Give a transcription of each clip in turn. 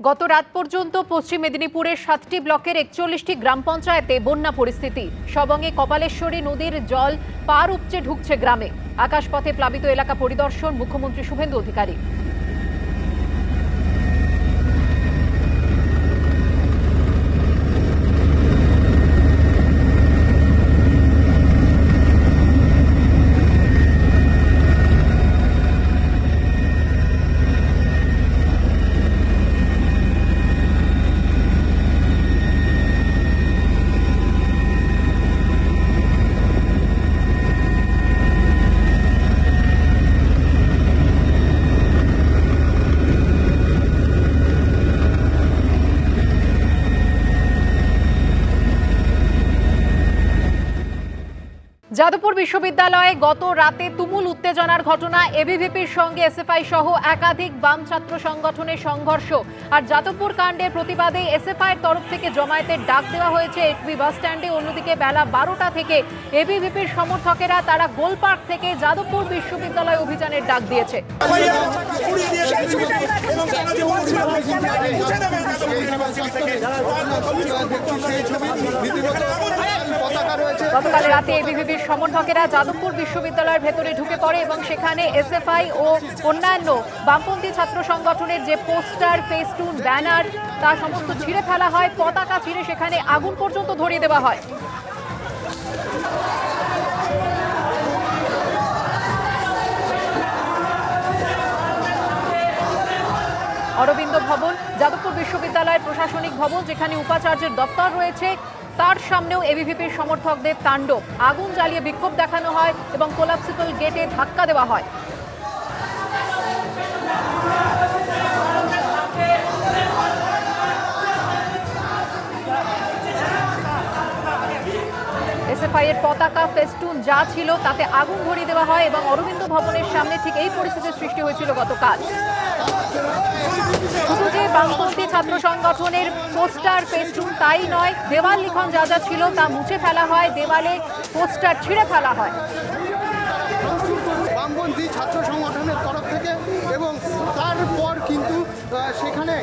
গত রাত পর্যন্ত পশ্চিম মেদিনীপুরের 7টি ব্লকের 41টি গ্রাম পঞ্চায়েতে বন্যা পরিস্থিতি। সবঙ্গে কপালেশ্বরী নদীর জল পার উপচে ঢুকছে গ্রামে। আকাশপথে প্লাবিত এলাকা পরিদর্শন মুখ্যমন্ত্রী শুভেন্দু অধিকারী। যাদবপুর বিশ্ববিদ্যালয়ে গত রাতে তুমুল উত্তেজনার ঘটনা। এবিভিপির সঙ্গে এসএফআই সহ একাধিক বাম ছাত্র সংগঠনের সংঘর্ষ। আর যাদবপুর কাণ্ডের প্রতিবাদে এসএফআইয়ের তরফ থেকে জমায়েতের ডাক দেওয়া হয়েছে এসবি বাস স্ট্যান্ডে। অন্যদিকে বেলা 12টা থেকে এবিভিপির সমর্থকেরা তারা গোলপার্ক থেকে যাদবপুর বিশ্ববিদ্যালয় অভিযানের ডাক দিয়েছে। গতকাল রাতে এবিভিপির সমর্থকেরা যাদবপুর বিশ্ববিদ্যালয়ের ভেতরে ঢুকে পড়ে এবং সেখানে এসএফআই ও অন্যান্য বামপন্থী ছাত্র সংগঠনের যে পোস্টার, ফেস্টুন, ব্যানার তা সমস্ত ছিঁড়ে ফেলা হয়। পতাকা ছিঁড়ে সেখানে আগুন পর্যন্ত ধরিয়ে দেওয়া হয়। অরবিন্দ ভবন, যাদবপুর বিশ্ববিদ্যালয়ের প্রশাসনিক ভবন যেখানে উপাচার্যের দপ্তর রয়েছে, তার সামনেও এবিভিপির সমর্থকদের তাণ্ডব। আগুন জ্বালিয়ে বিক্ষোভ দেখানো হয় এবং কোলাপসিবল গেটে ধাক্কা দেওয়া হয়। এসএফআই এর পতাকা, ফেস্টুন যা ছিল তাতে আগুন ধরিয়ে দেওয়া হয় এবং অরবিন্দ ভবনের সামনে ঠিক এই পরিস্থিতির সৃষ্টি হয়েছিল গতকাল। শুধু যে বামপন্থী ছাত্র সংগঠনের পোস্টার, ফেস্টুন তাই নয়, দেওয়াল লিখন যা যা ছিল তা মুছে ফেলা হয়, দেওয়ালে পোস্টার ছিঁড়ে ফেলা হয়। বামপন্থী ছাত্র সংগঠনের তরফ থেকে এবং তারপর কিন্তু সেখানে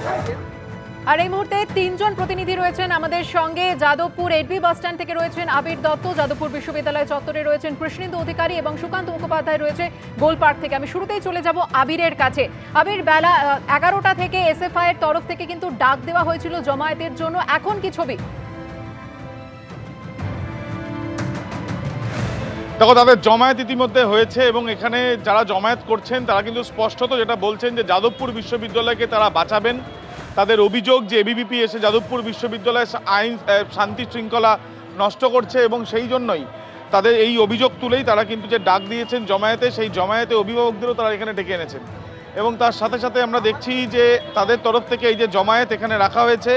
আর এই মুহূর্তে 3 জন প্রতিনিধি রয়েছেন আমাদের সঙ্গে। যাদবপুর এডবি বাস স্ট্যান্ড থেকে রয়েছেন আবির দত্ত, যাদবপুর বিশ্ববিদ্যালয় চত্বরে রয়েছেন কৃষ্ণেন্দু অধিকারী এবং সুকান্ত মুখোপাধ্যায় রয়েছে গোলপার্ক থেকে। আমি শুরুতেই চলে যাব আবিরের কাছে। আবির, বেলা 11টা থেকে এসএফআই এর তরফ থেকে কিন্তু ডাক দেওয়া হয়েছিল জমায়েতের জন্য, এখন কি ছবি? দেখো, তাদের জমায়েত ইতিমধ্যে হয়েছে এবং এখানে যারা জমায়েত করছেন তারা কিন্তু স্পষ্টত যেটা বলছেন যে যাদবপুর বিশ্ববিদ্যালয়কে তারা বাঁচাবেন। তাদের অভিযোগ যে এবিভিপি এসে যাদবপুর বিশ্ববিদ্যালয়ের আইন শান্তি শৃঙ্খলা নষ্ট করছে এবং সেই জন্যই তাদের এই অভিযোগ তুলেই তারা কিন্তু যে ডাক দিয়েছেন জমায়েতে, সেই জমায়েতে অভিভাবকদেরও তারা এখানে ডেকে এনেছেন। এবং তার সাথে সাথে আমরা দেখছি যে তাদের তরফ থেকে এই যে জমায়েত এখানে রাখা হয়েছে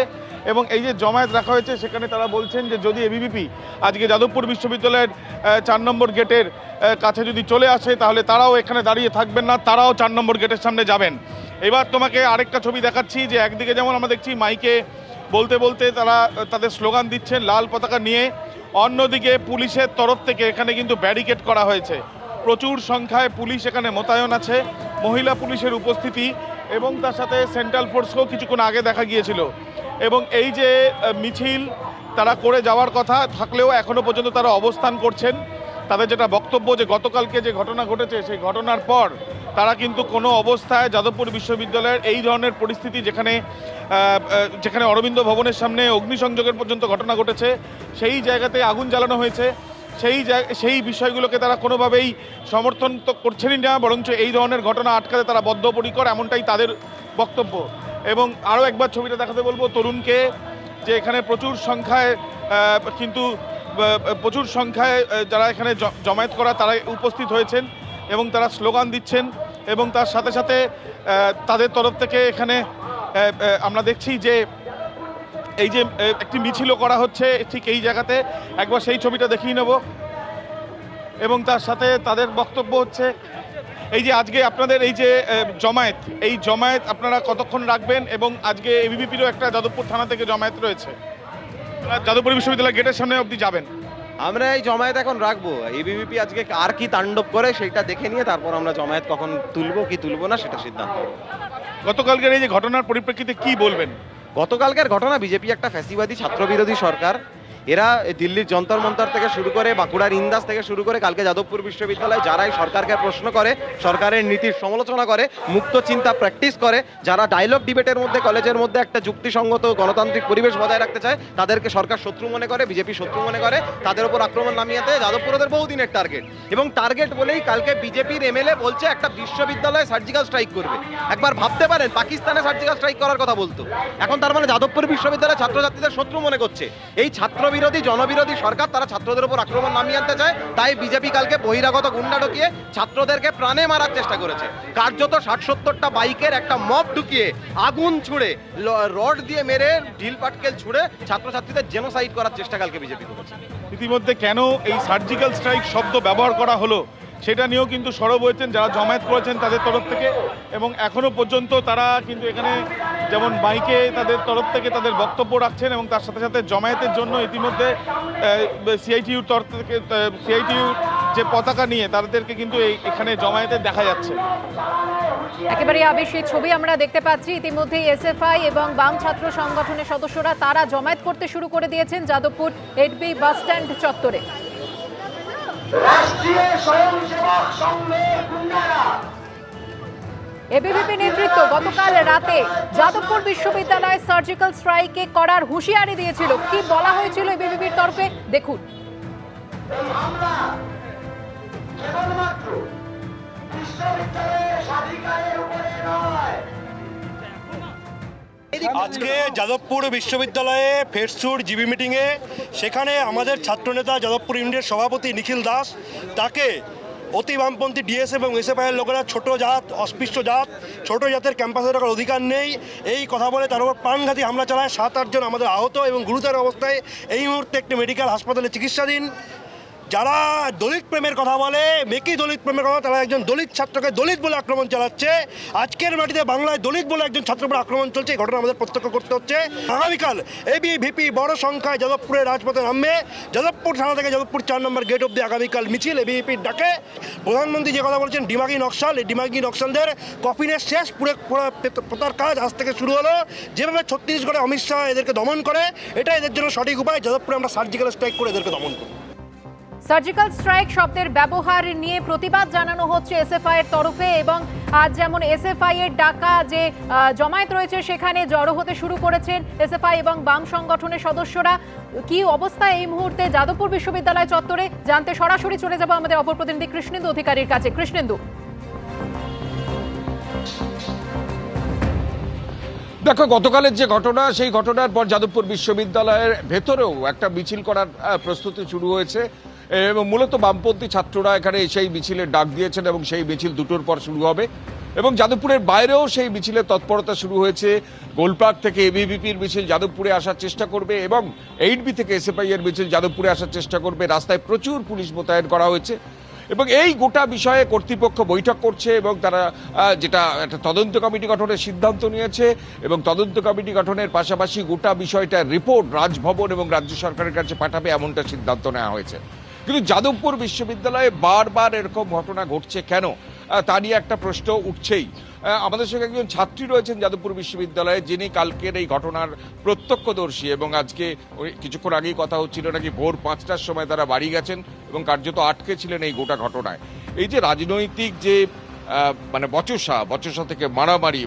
এবং এই যে জমায়েত রাখা হয়েছে সেখানে তারা বলছেন যে যদি এবিভিপি আজকে যাদবপুর বিশ্ববিদ্যালয়ের 4 নম্বর গেটের কাছে যদি চলে আসে তাহলে তারাও এখানে দাঁড়িয়ে থাকবেন না, তারাও 4 নম্বর গেটের সামনে যাবেন। এবার তোমাকে আরেকটা ছবি দেখাচ্ছি যে একদিকে যেমন আমরা দেখছি মাইকে বলতে বলতে তারা তাদের স্লোগান দিচ্ছেন লাল পতাকা নিয়ে, অন্যদিকে পুলিশের তরফ থেকে এখানে কিন্তু ব্যারিকেড করা হয়েছে। প্রচুর সংখ্যায় পুলিশ এখানে মোতায়েন আছে, মহিলা পুলিশের উপস্থিতি এবং তার সাথে সেন্ট্রাল ফোর্সকেও কিছুক্ষণ আগে দেখা গিয়েছিল। এবং এই যে মিছিল তারা করে যাওয়ার কথা থাকলেও এখনও পর্যন্ত তারা অবস্থান করছেন। তাদের যেটা বক্তব্য যে গতকালকে যে ঘটনা ঘটেছে সেই ঘটনার পর তারা কিন্তু কোনো অবস্থায় যাদবপুর বিশ্ববিদ্যালয়ের এই ধরনের পরিস্থিতি যেখানে অরবিন্দ ভবনের সামনে অগ্নিসংযোগের পর্যন্ত ঘটনা ঘটেছে, সেই জায়গাতে আগুন জ্বালানো হয়েছে, সেই বিষয়গুলোকে তারা কোনোভাবেই সমর্থন তো করছেনই না, বরঞ্চ এই ধরনের ঘটনা আটকাতে তারা বদ্ধপরিকর, এমনটাই তাদের বক্তব্য। এবং আরও একবার ছবিটা দেখাতে বলবো তরুণকে, যে এখানে প্রচুর সংখ্যায় যারা এখানে জমায়েত করা তারা উপস্থিত হয়েছেন এবং তারা স্লোগান দিচ্ছেন এবং তার সাথে সাথে তাদের তরফ থেকে এখানে আমরা দেখছি যে এই যে একটি মিছিলও করা হচ্ছে ঠিক এই জায়গাতে। একবার সেই ছবিটা দেখিয়ে নেব। এবং তার সাথে তাদের বক্তব্য হচ্ছে এই যে আজকে আপনাদের এই যে জমায়েত আপনারা কতক্ষণ রাখবেন এবং আজকে এবিভিপিরও একটা যাদবপুর থানা থেকে জমায়েত রয়েছে, যাদবপুর বিশ্ববিদ্যালয় গেটের সামনে অবধি যাবেন। আমরা এই জমায়েত এখন রাখবো, এবিভিপি আজকে আর কি তাণ্ডব করে সেটা দেখে নিয়ে তারপর আমরা জমায়েত কখন তুলবো কি তুলবো না সেটা সিদ্ধান্ত। গতকালকের এই যে ঘটনার পরিপ্রেক্ষিতে কি বলবেন? গতকালকের ঘটনা, বিজেপি একটা ফ্যাসিবাদী ছাত্রবিরোধী সরকার। এরা দিল্লির যন্তর মন্তর থেকে শুরু করে বাঁকুড়ার ইন্দাস থেকে শুরু করে কালকে যাদবপুর বিশ্ববিদ্যালয়ে যারাই সরকারকে প্রশ্ন করে, সরকারের নীতির সমালোচনা করে, মুক্ত চিন্তা প্র্যাকটিস করে, যারা ডায়লগ ডিবেটের মধ্যে কলেজের মধ্যে একটা যুক্তিসঙ্গত গণতান্ত্রিক পরিবেশ বজায় রাখতে চায়, তাদেরকে সরকার শত্রু মনে করে, বিজেপি শত্রু মনে করে, তাদের উপর আক্রমণ নামিয়ে দেয়। যাদবপুর ওদের বহুদিনের টার্গেট, এবং টার্গেট বলেই কালকে বিজেপির এমএলএ বলছে একটা বিশ্ববিদ্যালয়ে সার্জিক্যাল স্ট্রাইক করবে। একবার ভাবতে পারেন, পাকিস্তানে সার্জিক্যাল স্ট্রাইক করার কথা বলতো, এখন তার মানে যাদবপুর বিশ্ববিদ্যালয়ের ছাত্রছাত্রীদের শত্রু মনে করছে। এই ছাত্র বিরোধী জনবিরোধী সরকার, তারা ছাত্রদের উপর আক্রমণ নামিয়ে আনতে চায়। তাই বিজেপি কালকে বহিরাগত গুন্ডা ঢুকিয়ে ছাত্রদেরকে প্রাণে মারার চেষ্টা করেছে। কার্যত 60-70টা বাইকের একটা মব ঢুকিয়ে আগুন ছুড়ে, রড দিয়ে মেরে, ঢিল পাটকেল ছুড়ে ছাত্রছাত্রীদের জেনোসাইড করার চেষ্টা কালকে বিজেপি করেছে। ইতিমধ্যে কেন এই সার্জিক্যাল স্ট্রাইক শব্দ ব্যবহার করা হলো সেটা নিয়েও কিন্তু সরব হয়েছেন যারা জমায়েত করেছেন তাদের তরফ থেকে, এবং এখনো পর্যন্ত তারা কিন্তু এখানে যেমন বাইকে তাদের তরফ থেকে তাদের বক্তব্য রাখছেন, এবং তার সাথে সাথে জমায়েতের জন্য ইতিমধ্যে সিআইটিইউর তরফ থেকে সিআইটিইউ যে পতাকা নিয়ে তাদেরকে কিন্তু এখানে জমায়েতে দেখা যাচ্ছে। একেবারে আবেশ সেই ছবি আমরা দেখতে পাচ্ছি। ইতিমধ্যে এসএফআই এবং বাম ছাত্র সংগঠনের সদস্যরা তারা জমায়েত করতে শুরু করে দিয়েছেন যাদবপুর 8B বাস স্ট্যান্ড চত্বরে। এবিভিপি নেতৃত্ব গতকাল রাতে যাদবপুর বিশ্ববিদ্যালয়ে সার্জিক্যাল স্ট্রাইকে করার হুঁশিয়ারি দিয়েছিল। কি বলা হয়েছিল এবিভিপির তরফে দেখুন। আজকে যাদবপুর বিশ্ববিদ্যালয়ে ফেরসুর জিবি মিটিংয়ে, সেখানে আমাদের ছাত্রনেতা যাদবপুর ইউনিটের সভাপতি নিখিল দাস, তাকে অতি বামপন্থী ডিএস এবং এসএফআইয়ের লোকেরা ছোট জাত, অস্পৃশ্য জাত, ছোট জাতের ক্যাম্পাসে রাখার অধিকার নেই, এই কথা বলে তার উপর প্রাণঘাতী হামলা চালায়। 7-8 জন আমাদের আহত এবং গুরুতর অবস্থায় এই মুহূর্তে একটি মেডিকেল হাসপাতালে চিকিৎসাধীন। যারা দলিত প্রেমের কথা বলে, মেকি দলিত প্রেমের কথা, তারা একজন দলিত ছাত্রকে দলিত বলে আক্রমণ চালাচ্ছে। আজকের মাটিতে বাংলায় দলিত বলে একজন ছাত্রের উপর আক্রমণ চলছে, এই ঘটনা আমাদের প্রত্যক্ষ করতে হচ্ছে। আগামীকাল এবিভিপি বড় সংখ্যায় যাদবপুরের রাজপথে নামবে। যাদবপুর থানা থেকে যাদবপুর 4 নম্বর গেট অব্দি আগামীকাল মিছিল এবিভিপির ডাকে। প্রধানমন্ত্রী যে কথা বলছেন ডিমাগি নকশাল, এই ডিমাগি নকশালদের কফিনের শেষ পোতার কাজ আজ থেকে শুরু হলো। যেভাবে ছত্তিশগড়ে অমিত শাহ এদেরকে দমন করে, এটা এদের জন্য সঠিক উপায়। যাদবপুরে আমরা সার্জিক্যাল স্ট্রাইক করে এদেরকে দমন করব। সার্জিক্যাল স্ট্রাইক শব্দের ব্যবহার নিয়ে প্রতিবাদ জানানো হচ্ছে এসএফআই এর তরফে, এবং আজ যেমন এসএফআই এর ডাকা যে জমায়েত রয়েছে সেখানে জড়ো হতে শুরু করেছেন এসএফআই এবং বাম সংগঠনের সদস্যরা। কি অবস্থা এই মুহূর্তে যাদবপুর বিশ্ববিদ্যালয় চত্বরে জানতে সরাসরি চলে যাব আমাদের অপর প্রতিনিধি কৃষ্ণেন্দু অধিকারীর কাছে। কৃষ্ণেন্দু, দেখো, গতকালের যে ঘটনা, সেই ঘটনার পর যাদবপুর বিশ্ববিদ্যালয়ের ভেতরেও একটা মিছিল করার প্রস্তুতি শুরু হয়েছে, এবং মূলত বামপন্থী ছাত্ররা এখানে সেই মিছিলের ডাক দিয়েছেন, এবং সেই মিছিল 2টোর পর শুরু হবে। এবং যাদবপুরের বাইরেও সেই মিছিলের তৎপরতা শুরু হয়েছে। গোলপার্ক থেকে এবিভিপির মিছিল যাদবপুরে আসার চেষ্টা করবে, এবং 8B থেকে এসএফআই এর মিছিল যাদবপুরে আসার চেষ্টা করবে। রাস্তায় প্রচুর পুলিশ মোতায়েন করা হয়েছে, এবং এই গোটা বিষয়ে কর্তৃপক্ষ বৈঠক করছে, এবং তারা যেটা একটা তদন্ত কমিটি গঠনের সিদ্ধান্ত নিয়েছে, এবং তদন্ত কমিটি গঠনের পাশাপাশি গোটা বিষয়টার রিপোর্ট রাজভবন এবং রাজ্য সরকারের কাছে পাঠাবে, এমনটা সিদ্ধান্ত নেওয়া হয়েছে। কিন্তু যাদবপুর বিশ্ববিদ্যালয়ে বারবার এরকম ঘটনা ঘটছে কেন, তা নিয়ে একটা প্রশ্ন উঠছেই। আমাদের সঙ্গে একজন ছাত্রী রয়েছেন যাদবপুর বিশ্ববিদ্যালয়ে, যিনি কালকের এই ঘটনার প্রত্যক্ষদর্শী, এবং আজকে কিছুক্ষণ আগেই কথা হচ্ছিল নাকি ভোর 5টার সময় তারা বাড়ি গেছেন এবং কার্যত আটকে ছিলেন এই গোটা ঘটনায়। এই যে রাজনৈতিক যে মানে বচসা থেকে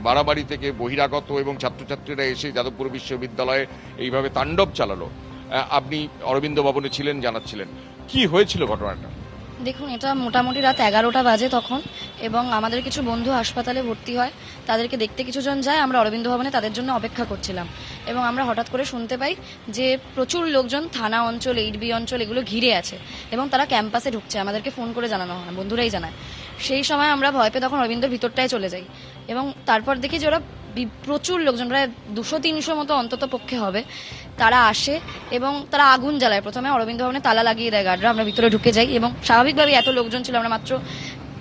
মারামারি থেকে বহিরাগত এবং ছাত্রছাত্রীরা এসে যাদবপুর বিশ্ববিদ্যালয়ে এইভাবে তাণ্ডব চালালো, আপনি অরবিন্দ ভবনে ছিলেন, জানাচ্ছিলেন কি হয়েছিল ঘটনাটা? দেখুন, এটা মোটামুটি রাত 11টা বাজে তখন, এবং আমাদের কিছু বন্ধু হাসপাতালে ভর্তি হয়, তাদেরকে দেখতে কিছুজন যায়। আমরা অরবিন্দ ভবনে তাদের জন্য অপেক্ষা করছিলাম, এবং আমরা হঠাৎ করে শুনতে পাই যে প্রচুর লোকজন থানা অঞ্চল, 8B অঞ্চল এগুলো ঘিরে আছে, এবং তারা ক্যাম্পাসে ঢুকছে। আমাদেরকে ফোন করে জানানো হয়, বন্ধুরাই জানায়। সেই সময় আমরা ভয় পেয়ে তখন অরবিন্দর ভিতরটায় চলে যাই, এবং তারপর দেখি যে ওরা প্রচুর লোকজন, প্রায় 200-300 মতো অন্তত পক্ষে হবে, তারা আসে এবং তারা আগুন জ্বালায়। প্রথমে অরবিন্দ ভবনে তালা লাগিয়ে দেয় গার্ডরা। আমরা ভিতরে ঢুকে যাই, এবং স্বাভাবিকভাবে এত লোকজন ছিল, আমরা মাত্র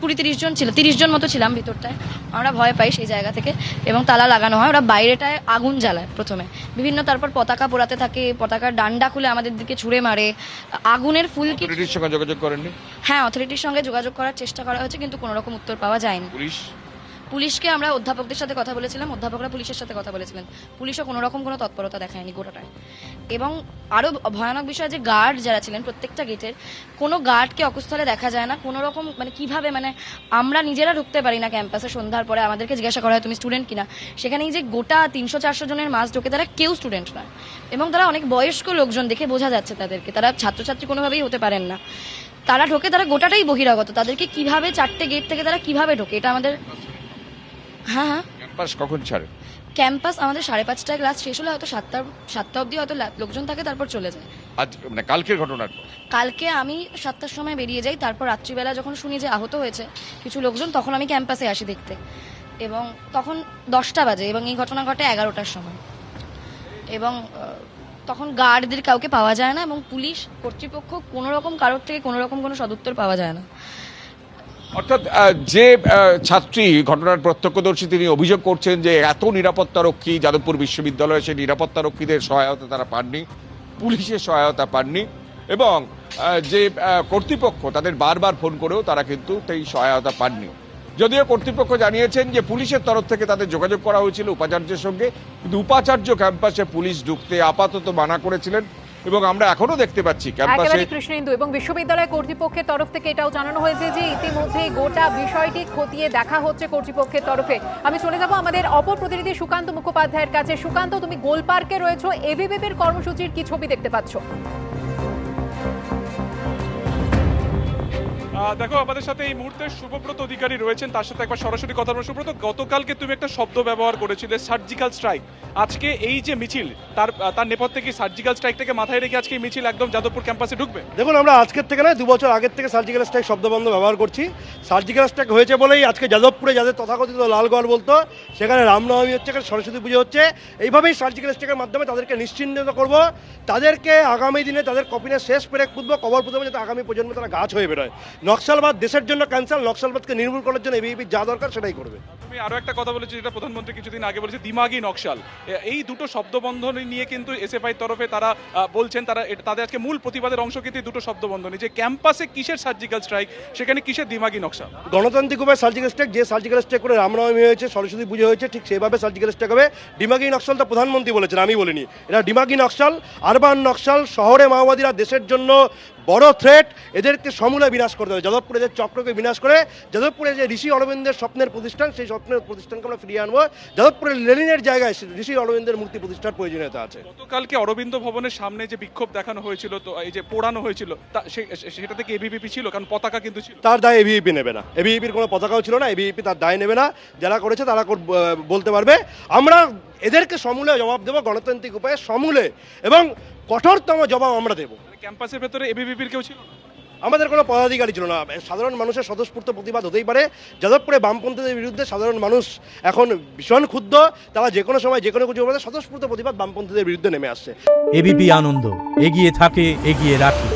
20-30 জন ছিল, 30 জন মতো ছিলাম ভিতরটায়। আমরা ভয় পাই সেই জায়গা থেকে, এবং তালা লাগানো হয়। ওরা বাইরেটায় আগুন জ্বালায় প্রথমে বিভিন্ন, তারপর পতাকা পোড়াতে থাকে, পতাকার ডান্ডা খুলে আমাদের দিকে ছুঁড়ে মারে, আগুনের ফুলকি। অথরিটির সঙ্গে যোগাযোগ করেননি? হ্যাঁ, অথরিটির সঙ্গে যোগাযোগ করার চেষ্টা করা হয়েছে, কিন্তু কোনো রকম উত্তর পাওয়া যায়নি। পুলিশকে আমরা অধ্যাপকদের সাথে কথা বলেছিলাম, অধ্যাপকরা পুলিশের সাথে কথা বলেছিলেন, পুলিশও কোনো রকম কোনো তৎপরতা দেখায়নি গোটাটায়। এবং আরও ভয়ানক বিষয় যে গার্ড যারা ছিলেন প্রত্যেকটা গেটের, কোনো গার্ডকে অকুস্থলে দেখা যায় না, কোনো রকম মানে কিভাবে মানে আমরা নিজেরা ঢুকতে পারি না ক্যাম্পাসে সন্ধ্যার পরে, আমাদেরকে জিজ্ঞাসা করা হয় তুমি স্টুডেন্ট কিনা। সেখানে এই যে গোটা 300-400 জনের মাস ঢোকে, তারা কেউ স্টুডেন্ট নয় এবং তারা অনেক বয়স্ক লোকজন, দেখে বোঝা যাচ্ছে তাদেরকে, তারা ছাত্রছাত্রী কোনোভাবেই হতে পারেন না। তারা ঢোকে, তারা গোটাটাই বহিরাগত, তাদেরকে কিভাবে 4টে গেট থেকে তারা কিভাবে ঢোকে এটা আমাদের। হ্যাঁ, ক্যাম্পাস কখন ছাড়ে? ক্যাম্পাস আমাদের 5:30টায় ক্লাস শেষ হলে হয়তো 7টা অবধি হয়তো লোকজন থাকে, তারপর চলে যায়। আজ মানে কালকের ঘটনার পর? কালকে আমি 7টার সময় বেরিয়ে যাই, তারপর রাত্রিবেলা যখন শুনি যে আহত হয়েছে কিছু লোকজন, তখন আমি ক্যাম্পাসে আসি দেখতে, এবং তখন 10টা বাজে এবং এই ঘটনা ঘটে 11টার সময়। এবং তখন গার্ডদের কাউকে পাওয়া যায় না এবং পুলিশ কর্তৃপক্ষ কোনো রকম কারোর থেকে কোনো রকম কোনো সদুত্তর পাওয়া যায় না। অর্থাৎ যে ছাত্রী ঘটনার প্রত্যক্ষদর্শী, তিনি অভিযোগ করছেন যে এত নিরাপত্তারক্ষী যাদবপুর বিশ্ববিদ্যালয়ে, সেই নিরাপত্তারক্ষীদের সহায়তা তারা পাননি, পুলিশের সহায়তা পাননি, এবং যে কর্তৃপক্ষ তাদের বারবার ফোন করেও তারা কিন্তু সেই সহায়তা পাননি। যদিও কর্তৃপক্ষ জানিয়েছেন যে পুলিশের তরফ থেকে তাদের যোগাযোগ করা হয়েছিল উপাচার্যের সঙ্গে, কিন্তু উপাচার্য ক্যাম্পাসে পুলিশ ঢুকতে আপাতত মানা করেছিলেন, এবং আমরা এখনো দেখতে পাচ্ছি ক্যাম্পাসে। একেবারে কৃষ্ণেন্দু, এবং বিশ্ববিদ্যালয় কর্তৃপক্ষের তরফ থেকে এটাও জানানো হয়েছে যে ইতিমধ্যে গোটা বিষয়টি খতিয়ে দেখা হচ্ছে কর্তৃপক্ষের তরফে। আমি চলে যাব আমাদের অপর প্রতিনিধি সুকান্ত মুখোপাধ্যায়ের কাছে। সুকান্ত, তুমি গোল পার্কে রয়েছো, এবিভিপির কর্মসূচির কি ছবি দেখতে পাচ্ছ? দেখো, আমাদের সাথে এই মুহূর্তে শুভব্রত অধিকারী রয়েছেন, তার সাথে একবার সরাসরি কথা বলবো। শুভব্রত, গতকালকে তুমি একটা শব্দ ব্যবহার করেছিলে, সার্জিক্যাল স্ট্রাইক। আজকে এই যে মিছিল, তার নেপথ্যে কি সার্জিক্যাল স্ট্রাইকটাকে মাথায় রেখে আজকে এই মিছিল একদম যাদবপুর ক্যাম্পাসে ঢুকবে? দেখুন, আমরা আজকের থেকে নয় 2 বছর আগের থেকে সার্জিক্যাল স্ট্রাইক শব্দবন্ধ ব্যবহার করছি। সার্জিক্যাল স্ট্রাইক হয়েছে বলেই আজকে যাদবপুরে যাদের তথাকথিত লালগড় বলতো, সেখানে রামনবমী হচ্ছে, এখানে সরস্বতী পুজো হচ্ছে। এইভাবেই সার্জিক্যাল স্ট্রাইকের মাধ্যমে তাদেরকে নিশ্চিন্ত করব, তাদেরকে আগামী দিনে তাদের কপিনের শেষ পেরেক পুঁতবো, কবর পুঁতবো, যাতে আগামী প্রজন্মে তারা গাছ হয়ে বেরোয়। নকশালবাদ দেশের জন্য ক্যান্সার, নকশালবাদকে নির্মূল করার জন্য এবিপি যা দরকার সেটাই করবে। তুমি আরো একটা কথা বলেছো, যেটা প্রধানমন্ত্রী কিছুদিন আগে বলেছে, দিমাগি নকশাল। এই দুটো শব্দবন্ধনী নিয়ে কিন্তু এসএফআই তরফে তারা বলছেন, তাদের আজকে মূল প্রতিবাদের অংশ কিন্তু দুটো শব্দবন্ধনী, যে ক্যাম্পাসে কিসের সার্জিক্যাল স্ট্রাইক, সেখানে কিসের দিমাগি নকশাল। গণতান্ত্রিক উপায়ে সার্জিক্যাল স্ট্রাইক, যে সার্জিক্যাল স্ট্রাইক করে রামনবমী হয়েছে, সরস্বতী পুজো হয়েছে, ঠিক সেভাবে সার্জিক্যাল স্ট্রাইক হবে। ডিমাগি নকশালটা প্রধানমন্ত্রী বলেছেন, আমি বলিনি। এটা ডিমাগি নকশাল, আরবান নকশাল। শহরে মাওবাদীরা দেশের জন্য বড় থ্রেট, এদেরকে সমূলে বিনাশ করতে হবে। যাদবপুরে যে চক্রকে বিনাশ করে যাদবপুরে যে ঋষি অরবিন্দের স্বপ্নের প্রতিষ্ঠান, সেই স্বপ্নের প্রতিষ্ঠানকে আমরা ফিরিয়ে আনবো। যাদবপুরে লেনিনের জায়গায় ঋষি অরবিন্দের মূর্তি প্রতিষ্ঠার প্রয়োজনীয়তা আছে। গতকালকে অরবিন্দ ভবনের সামনে যে বিক্ষোভ দেখানো হয়েছিল, তো এই যে পোড়ানো হয়েছিল, সেটা থেকে এবিভিপি ছিল, কারণ পতাকা কিন্তু ছিল। তার দায় এবিভিপি নেবে না, এবিভিপির কোনো পতাকাও ছিল না, এবিভিপি তার দায় নেবে না। যারা করেছে তারা বলতে পারবে। আমরা এদেরকে সমূলে জবাব দেবো, গণতান্ত্রিক উপায়ে সমূলে, এবং কঠোরতম জবাব আমরা দেবো। ক্যাম্পাসের ভেতরে এবিভিপির কেউ ছিল না, আমাদের কোনো পদাধিকারী ছিল না। সাধারণ মানুষের স্বতঃস্ফূর্ত প্রতিবাদ হতেই পারে। যাদবপুরে বামপন্থীদের বিরুদ্ধে সাধারণ মানুষ এখন ভীষণ ক্ষুব্ধ, তারা যে কোনো সময় যে কোনো কিছু বলে, স্বতঃস্ফূর্ত প্রতিবাদ বামপন্থীদের বিরুদ্ধে নেমে আসছে। এবিপি আনন্দ, এগিয়ে থাকে, এগিয়ে রাখে।